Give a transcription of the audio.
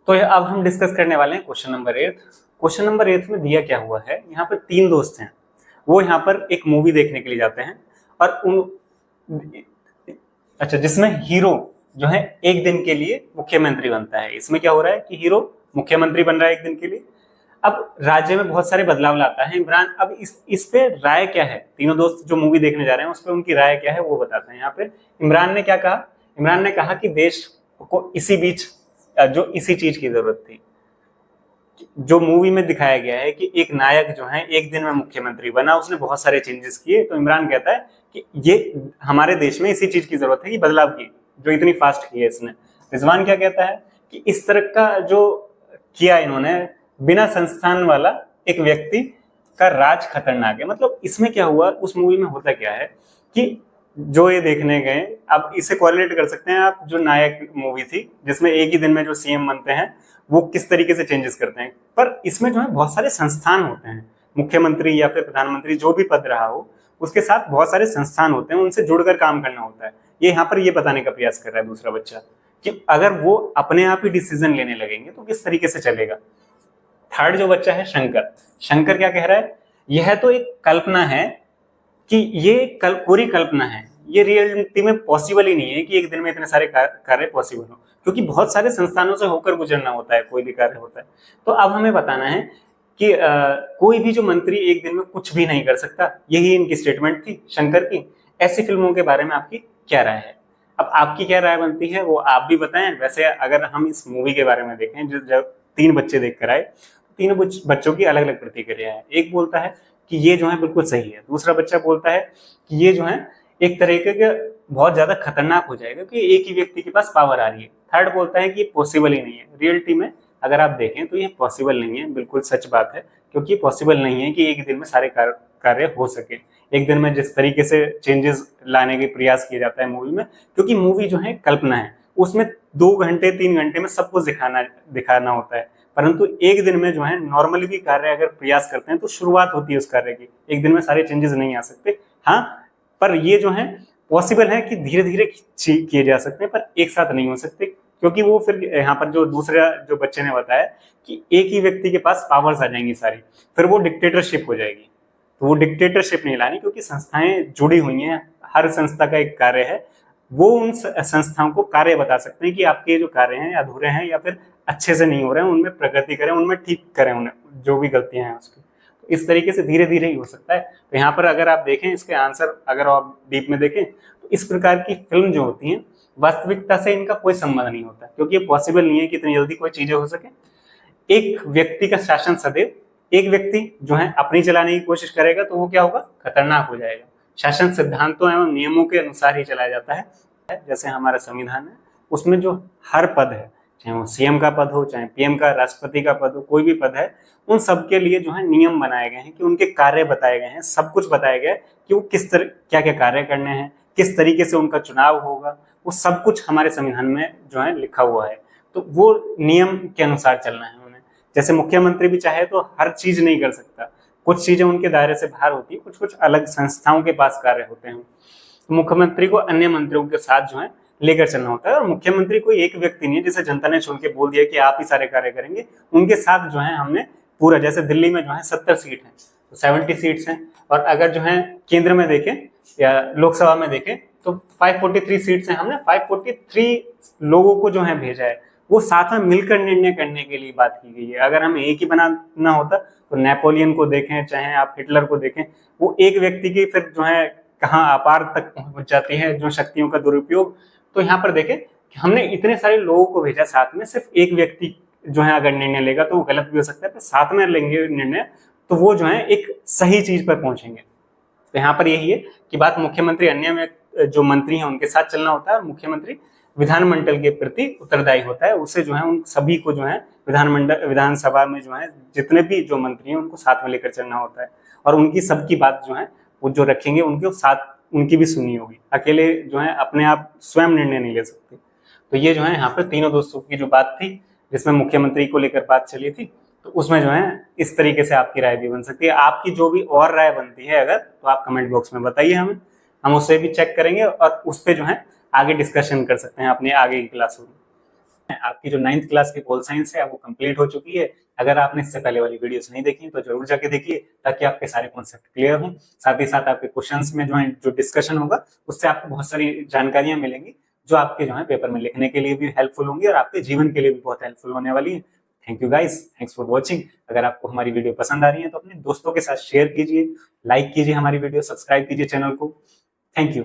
तो अब हम डिस्कस करने वाले हैं क्वेश्चन नंबर 8। क्वेश्चन नंबर 8 में दिया क्या हुआ है, यहाँ पर 3 दोस्त हैं, वो यहाँ पर एक मूवी देखने के लिए जाते हैं और जिसमें हीरो जो है एक दिन के लिए मुख्यमंत्री बनता है। इसमें क्या हो रहा है कि हीरो मुख्यमंत्री बन रहा है एक दिन के लिए। अब राज्य में बहुत सारे बदलाव लाता है इमरान। अब इस पे राय क्या है, तीनों दोस्त जो मूवी देखने जा रहे हैं उस पर उनकी राय क्या है वो बताते हैं। यहाँ पे इमरान ने क्या कहा, इमरान ने कहा कि देश को इसी चीज की जरूरत थी जो मूवी में दिखाया गया है कि एक नायक जो है एक दिन में मुख्यमंत्री बना, उसने बहुत सारे चेंजेस किए। तो इमरान कहता है कि ये हमारे देश में इसी चीज की जरूरत है कि बदलाव की जो इतनी फास्ट की है इसने। रिजवान क्या कहता है कि इस तरह का जो किया इन्होंने बिना संस्थान वाला एक व्यक्ति का राज खतरनाक है। मतलब इसमें क्या हुआ, उस मूवी में होता क्या है कि जो ये देखने गए, अब इसे कोरिलेट कर सकते हैं आप जो नायक मूवी थी जिसमें एक ही दिन में जो सीएम बनते हैं वो किस तरीके से चेंजेस करते हैं। पर इसमें जो है बहुत सारे संस्थान होते हैं, मुख्यमंत्री या फिर प्रधानमंत्री जो भी पद रहा हो उसके साथ बहुत सारे संस्थान होते हैं, उनसे जुड़कर काम करना होता है। ये यहाँ पर ये बताने का प्रयास कर रहा है दूसरा बच्चा कि अगर वो अपने आप ही डिसीजन लेने लगेंगे तो किस तरीके से चलेगा। थर्ड जो बच्चा है शंकर, शंकर क्या कह रहा है, यह तो एक कल्पना है कि ये पूरी कल्पना है, ये रियलिटी में पॉसिबल ही नहीं है कि एक दिन में इतने सारे कार्य पॉसिबल हो, क्योंकि बहुत सारे संस्थानों से होकर गुजरना होता है, कोई भी कार्य होता है। तो अब हमें बताना है कि कोई भी जो मंत्री एक दिन में कुछ भी नहीं कर सकता। यही इनकी स्टेटमेंट थी शंकर की। ऐसी फिल्मों के बारे में आपकी क्या राय है? अब आपकी क्या राय बनती है वो आप भी बताएं। वैसे अगर हम इस मूवी के बारे में देखें, जब 3 बच्चे देख कर आए, तीनों बच्चों की अलग अलग प्रतिक्रिया है। एक बोलता है कि ये जो है बिल्कुल सही है, दूसरा बच्चा बोलता है कि ये जो है एक तरीके का बहुत ज्यादा खतरनाक हो जाएगा कि एक ही व्यक्ति के पास पावर आ रही है। थर्ड बोलता है कि ये पॉसिबल ही नहीं है। रियलिटी में अगर आप देखें तो ये पॉसिबल नहीं है, बिल्कुल सच बात है, क्योंकि पॉसिबल नहीं है कि एक दिन में सारे कार्य हो सके। एक दिन में जिस तरीके से चेंजेस लाने के प्रयास किया जाता है मूवी में, क्योंकि मूवी जो है कल्पना है, उसमें 2 घंटे 3 घंटे में सब कुछ दिखाना होता है। परंतु एक दिन में जो है नॉर्मली भी कार्य अगर प्रयास करते हैं तो शुरुआत होती है उस कार्य की। एक दिन में सारे चेंजेस नहीं आ सकते, हाँ, पर ये जो है पॉसिबल है कि धीरे धीरे किए जा सकते हैं, पर एक साथ नहीं हो सकते। क्योंकि वो फिर यहाँ पर जो दूसरा जो बच्चे ने बताया कि एक ही व्यक्ति के पास पावर्स आ जाएंगी सारी, फिर वो डिक्टेटरशिप हो जाएगी। तो वो डिक्टेटरशिप नहीं लानी, क्योंकि संस्थाएं जुड़ी हुई हैं, हर संस्था का एक कार्य है। वो उन संस्थाओं को कार्य बता सकते हैं कि आपके जो कार्य हैं अधूरे हैं या फिर अच्छे से नहीं हो रहे हैं, उनमें प्रगति करें, उनमें ठीक करें, उन्हें जो भी गलतियां हैं उसकी। तो इस तरीके से धीरे धीरे ही हो सकता है। तो यहाँ पर अगर आप देखें इसके आंसर, अगर आप डीप में देखें तो इस प्रकार की फिल्म जो होती हैं वास्तविकता से इनका कोई संबंध नहीं होता, क्योंकि ये पॉसिबल नहीं है कि इतनी जल्दी कोई चीजें हो सके। एक व्यक्ति का शासन सदैव, एक व्यक्ति जो है अपनी चलाने की कोशिश करेगा तो वो क्या होगा, खतरनाक हो जाएगा। शासन सिद्धांतों एवं नियमों के अनुसार ही चलाया जाता है। जैसे हमारा संविधान है, उसमें जो हर पद है, चाहे वो सीएम का पद हो, चाहे पीएम का, राष्ट्रपति का पद हो, कोई भी पद है, उन सब के लिए जो है नियम बनाए गए हैं कि उनके कार्य बताए गए हैं, सब कुछ बताया गया है कि वो किस तरह क्या क्या कार्य करने हैं, किस तरीके से उनका चुनाव होगा, वो सब कुछ हमारे संविधान में जो है लिखा हुआ है। तो वो नियम के अनुसार चलना है उन्हें। जैसे मुख्यमंत्री भी चाहे तो हर चीज नहीं कर सकता, कुछ चीजें उनके दायरे से बाहर होती है, कुछ कुछ अलग संस्थाओं के पास कार्य होते हैं। तो मुख्यमंत्री को अन्य मंत्रियों के साथ जो है लेकर चलना होता है। और मुख्यमंत्री कोई एक व्यक्ति नहीं है जिसे जनता ने चुन के बोल दिया कि आप ही सारे कार्य करेंगे। उनके साथ जो है हमने पूरा, जैसे दिल्ली में जो है 70 सीट है तो 70 सीट्स हैं, और अगर जो है केंद्र में देखें या लोकसभा में देखें तो 543 सीट्स हैं। हमने 543 लोगों को जो है भेजा है, वो साथ में मिलकर निर्णय करने के लिए बात की गई है। अगर हमें एक ही बनाना होता तो नेपोलियन को देखें, चाहे आप हिटलर को देखें, वो एक व्यक्ति की फिर जो है कहाँ अपार तक पहुंच जाती है जो शक्तियों का दुरुपयोग। तो यहाँ पर देखें कि हमने इतने सारे लोगों को भेजा साथ में, सिर्फ एक व्यक्ति जो है अगर निर्णय लेगा तो वो गलत भी हो सकता है, पर साथ में लेंगे निर्णय तो वो जो है एक सही चीज पर पहुंचेंगे। तो यहाँ पर यही है कि बात मुख्यमंत्री अन्य में जो मंत्री हैं उनके साथ चलना होता है, और मुख्यमंत्री विधानमंडल के प्रति उत्तरदायी होता है। उससे जो है उन सभी को जो है विधानसभा में जो है जितने भी जो मंत्री हैं उनको साथ में लेकर चलना होता है, और उनकी सबकी बात जो है वो जो रखेंगे उनके साथ उनकी भी सुनी होगी। अकेले जो है अपने आप स्वयं निर्णय नहीं ले सकते। तो ये जो है यहाँ पर तीनों दोस्तों की जो बात थी जिसमें मुख्यमंत्री को लेकर बात चली थी, तो उसमें जो है इस तरीके से आपकी राय भी बन सकती है। आपकी जो भी और राय बनती है अगर, तो आप कमेंट बॉक्स में बताइए हमें, हम उससे भी चेक करेंगे और उस पर जो है आगे डिस्कशन कर सकते हैं अपने आगे की क्लास में। आपकी जो 9th क्लास की पोल साइंस है वो कंप्लीट हो चुकी है। अगर आपने इससे पहले वाली वीडियोस नहीं देखी तो जरूर जाके देखिए, ताकि आपके सारे कॉन्सेप्ट क्लियर हों। साथ ही साथ आपके क्वेश्चंस में जो डिस्कशन होगा उससे आपको बहुत सारी जानकारियां मिलेंगी, जो आपके जो है पेपर में लिखने के लिए भी हेल्पफुल होंगी और आपके जीवन के लिए भी बहुत हेल्पफुल होने वाली है। Thank you guys, thanks for watching. अगर आपको हमारी वीडियो पसंद आ रही है तो अपने दोस्तों के साथ शेयर कीजिए, लाइक कीजिए हमारी वीडियो, सब्सक्राइब कीजिए चैनल को। Thank you.